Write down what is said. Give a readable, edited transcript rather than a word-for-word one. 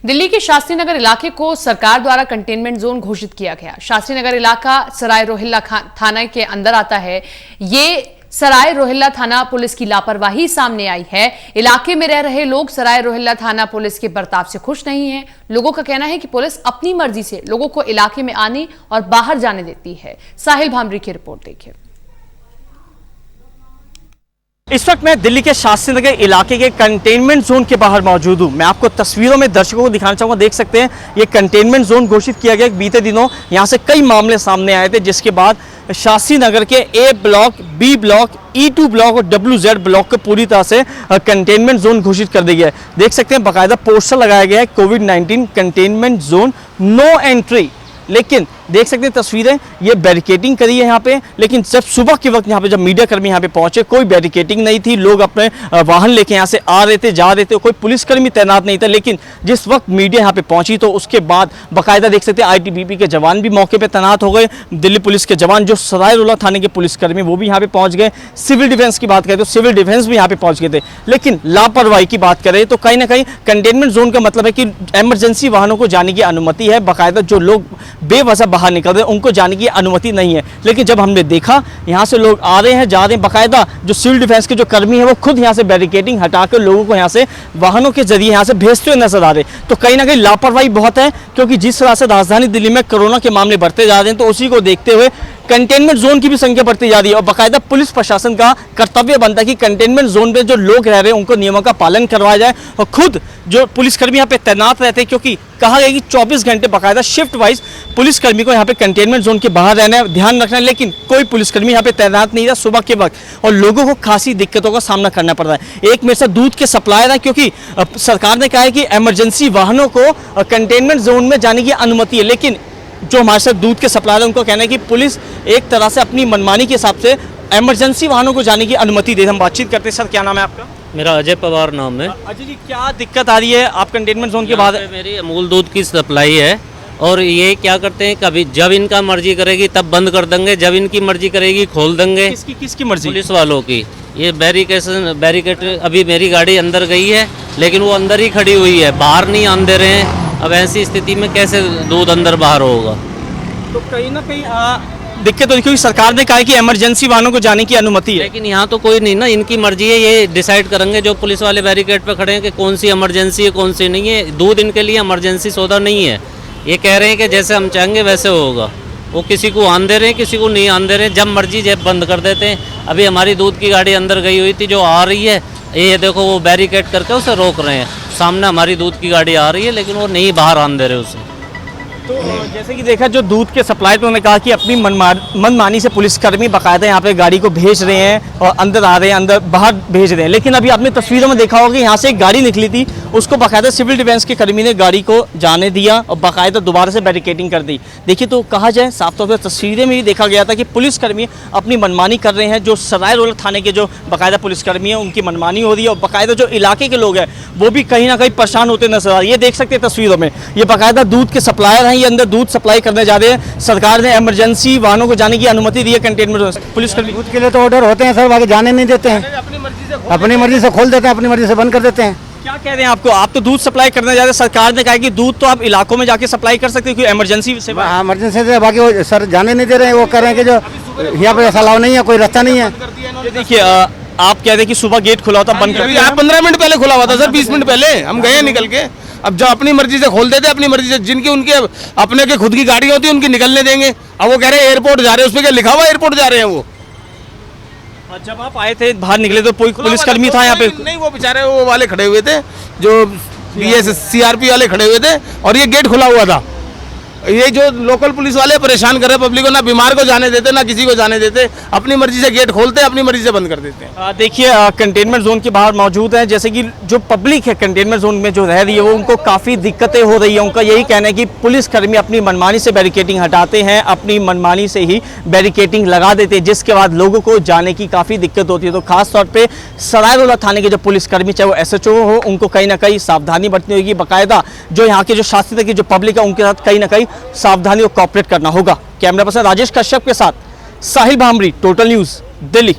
दिल्ली के शास्त्री नगर इलाके को सरकार द्वारा कंटेनमेंट जोन घोषित किया गया। शास्त्री नगर इलाका सराय रोहिल्ला थाना के अंदर आता है। ये सराय रोहिल्ला थाना पुलिस की लापरवाही सामने आई है। इलाके में रह रहे लोग सराय रोहिल्ला थाना पुलिस के बर्ताव से खुश नहीं हैं। लोगों का कहना है कि पुलिस अपनी मर्जी से लोगों को इलाके में आने और बाहर जाने देती है। साहिल भामरी की रिपोर्ट देखिए। इस वक्त मैं दिल्ली के शास्त्री नगर इलाके के कंटेनमेंट जोन के बाहर मौजूद हूं। मैं आपको तस्वीरों में दर्शकों को दिखाना चाहूंगा। देख सकते हैं ये कंटेनमेंट जोन घोषित किया गया। बीते दिनों यहां से कई मामले सामने आए थे, जिसके बाद शास्त्री नगर के A block, B block, E2 block और WZ ब्लॉक को पूरी तरह से कंटेनमेंट जोन घोषित कर दिया गया है। देख सकते हैं बाकायदा पोस्टर लगाया गया है कोविड-19 कंटेनमेंट जोन, नो एंट्री। लेकिन देख सकते हैं तस्वीरें, ये बैरिकेडिंग करी है यहाँ पे। लेकिन जब सुबह के वक्त यहाँ पे जब मीडिया कर्मी यहाँ पे पहुंचे, कोई बैरिकेडिंग नहीं थी। लोग अपने वाहन लेके यहाँ से आ रहे थे, जा रहे थे, कोई पुलिसकर्मी तैनात नहीं था। लेकिन जिस वक्त मीडिया यहाँ पे पहुंची तो उसके बाद बाकायदा देख सकते हैं ITBP के जवान भी मौके पर तैनात हो गए। दिल्ली पुलिस के जवान जो सराय रोहिल्ला थाने के पुलिसकर्मी वो भी यहाँ पे पहुंच गए। सिविल डिफेंस की बात करें तो सिविल डिफेंस भी यहाँ पे पहुंच गए थे। लेकिन लापरवाही की बात करें तो कहीं ना कहीं कंटेनमेंट जोन का मतलब है कि इमरजेंसी वाहनों को जाने की अनुमति है। बाकायदा जो लोग बेवजह बाहर निकल रहे हैं उनको जाने की अनुमति नहीं है। लेकिन जब हमने देखा यहाँ से लोग आ रहे हैं, जा रहे हैं, बाकायदा जो सिविल डिफेंस के जो कर्मी हैं वो खुद यहाँ से बैरिकेडिंग हटाकर लोगों को यहाँ से वाहनों के जरिए यहाँ से भेजते हुए नजर आ रहे हैं। तो कहीं ना कहीं लापरवाही बहुत है, क्योंकि जिस तरह से राजधानी दिल्ली में कोरोना के मामले बढ़ते जा रहे हैं तो उसी को देखते हुए कंटेनमेंट जोन की भी संख्या बढ़ती जा रही है। और बाकायदा पुलिस प्रशासन का कर्तव्य बनता है कि कंटेनमेंट जोन में जो लोग रह रहे हैं उनको नियमों का पालन करवाया जाए। और खुद जो पुलिसकर्मी यहाँ पे तैनात रहते हैं, क्योंकि कहा गया कि 24 घंटे बाकायदा शिफ्ट वाइज पुलिसकर्मी को यहाँ पे कंटेनमेंट जोन के बाहर रहना है, ध्यान रखना है। लेकिन कोई पुलिसकर्मी यहाँ पे तैनात नहीं था सुबह के वक्त और लोगों को खासी दिक्कतों का सामना करना पड़ रहा है। एक मेरे साथ दूध के सप्लायर है, क्योंकि सरकार ने कहा है कि इमरजेंसी वाहनों को कंटेनमेंट जोन में जाने की अनुमति है। लेकिन जो हमारे साथ दूध के सप्लायर है उनको कहना है कि पुलिस एक तरह से अपनी मनमानी के हिसाब से इमरजेंसी वाहनों को जाने की अनुमति दे। हम बातचीत करते हैं। सर क्या नाम है आपका? मेरा अजय पवार नाम है। अजय जी, क्या दिक्कत आ रही है? आप कंटेनमेंट जोन के बाद मेरी अमूल दूध की सप्लाई है और ये क्या करते हैं, कभी जब इनका मर्जी करेगी तब बंद कर देंगे, जब इनकी मर्जी करेगी खोल देंगे। किसकी मर्जी? पुलिस वालों की। ये बैरिकेड अभी मेरी गाड़ी अंदर गई है लेकिन वो अंदर ही खड़ी हुई है, बाहर नहीं आने दे रहे हैं। अब ऐसी स्थिति में कैसे दूध अंदर बाहर होगा? तो कहीं ना कहीं दिक्कत होगी, क्योंकि सरकार ने कहा है कि इमरजेंसी वाहनों को जाने की अनुमति है। लेकिन यहाँ तो कोई नहीं ना, इनकी मर्जी है, ये डिसाइड करेंगे जो पुलिस वाले बैरिकेड पे खड़े हैं कि कौन सी इमरजेंसी है कौन सी नहीं है। दूध इनके लिए इमरजेंसी सौदा नहीं है। ये कह रहे हैं कि जैसे हम चाहेंगे वैसे होगा। वो किसी को आन दे रहे हैं, किसी को नहीं आन दे रहे, जब मर्जी जब बंद कर देते हैं। अभी हमारी दूध की गाड़ी अंदर गई हुई थी, जो आ रही है ये देखो वो बैरिकेड करके उसे रोक रहे हैं। सामने हमारी दूध की गाड़ी आ रही है लेकिन वो नहीं बाहर आने दे रहे उसे। तो जैसे कि देखा जो दूध के सप्लाई पे उन्होंने कहा कि अपनी मनमानी से पुलिसकर्मी बाकायदा यहाँ पे गाड़ी को भेज रहे हैं और अंदर आ रहे हैं, अंदर बाहर भेज रहे हैं। लेकिन अभी आपने तस्वीरों में देखा होगा कि यहाँ से एक गाड़ी निकली थी, उसको बाकायदा सिविल डिफेंस के कर्मी ने गाड़ी को जाने दिया और बाकायदा दोबारा से बैरिकेडिंग कर दी। देखिए, तो कहा जाए साफ तौर पर तस्वीरें में भी देखा गया था कि पुलिसकर्मी अपनी मनमानी कर रहे हैं। जो सराय रोहिल्ला थाने के जो बाकायदा पुलिसकर्मी हैं उनकी मनमानी हो रही है और बाकायदा जो इलाके के लोग हैं वो भी कहीं ना कहीं परेशान होते नजर आ रहे हैं। ये देख सकते हैं तस्वीरों में, ये बाकायदा दूध के सप्लायर हैं, ये अंदर दूध सप्लाई करने जा रहे हैं। सरकार ने इमरजेंसी वाहनों को जाने की अनुमति दी है कंटेनमेंट। पुलिसकर्मी दूध के लिए तो ऑर्डर होते हैं सर, आगे जाने नहीं देते हैं। अपनी मर्जी से खोल देते हैं, अपनी मर्जी से बंद कर देते हैं। क्या कह रहे हैं आपको? आप तो दूध सप्लाई करने जा रहे हैं, सरकार ने कहा कि दूध तो आप इलाकों में जाके सप्लाई कर सकते हैं क्योंकि इमरजेंसी से। हाँ, इमरजेंसी से, बाकी वो सर जाने नहीं दे रहे हैं। वो कह रहे हैं कि जो यहाँ पे ऐसा अलाउ नहीं है, कोई रास्ता नहीं है। देखिए, आप कह रहे हैं कि सुबह गेट खुला था, बंद कर 15 मिनट पहले खुला हुआ था सर, 20 मिनट पहले हम गए निकल के। अब जो अपनी मर्जी से खोल देते, अपनी मर्जी से, जिनकी उनके अपने के खुद की गाड़ी होती है उनकी निकलने देंगे। अब वो कह रहे हैं एयरपोर्ट जा रहे हैं, उसमें क्या लिखा हुआ एयरपोर्ट जा रहे हैं वो? जब आप आए थे बाहर निकले तो कोई पुलिसकर्मी था यहाँ पे? नहीं, वो बेचारे वो वाले खड़े हुए थे, जो CRP वाले खड़े हुए थे और ये गेट खुला हुआ था। ये जो लोकल पुलिस वाले परेशान कर रहे हैं पब्लिक को, ना बीमार को जाने देते ना किसी को जाने देते, अपनी मर्जी से गेट खोलते, अपनी मर्जी से बंद कर देते हैं। देखिए, कंटेनमेंट जोन के बाहर मौजूद है, जैसे कि जो पब्लिक है कंटेनमेंट जोन में जो रह रही है वो उनको काफ़ी दिक्कतें हो रही है। उनका यही कहना है कि पुलिसकर्मी अपनी मनमानी से बैरिकेडिंग हटाते हैं, अपनी मनमानी से ही बैरिकेडिंग लगा देते हैं, जिसके बाद लोगों को जाने की काफ़ी दिक्कत होती है। तो खासतौर पर सराय रोहिल्ला थाने के जो पुलिसकर्मी, चाहे वो SHO हो, उनको कहीं ना कहीं सावधानी बरतनी होगी। बाकायदा जो यहाँ के जो शास्त्री तक की जो पब्लिक है उनके साथ कहीं ना कहीं सावधानी और कॉपरेट करना होगा। कैमरा पर्सन राजेश कश्यप के साथ साहिल भामरी, टोटल न्यूज़, दिल्ली।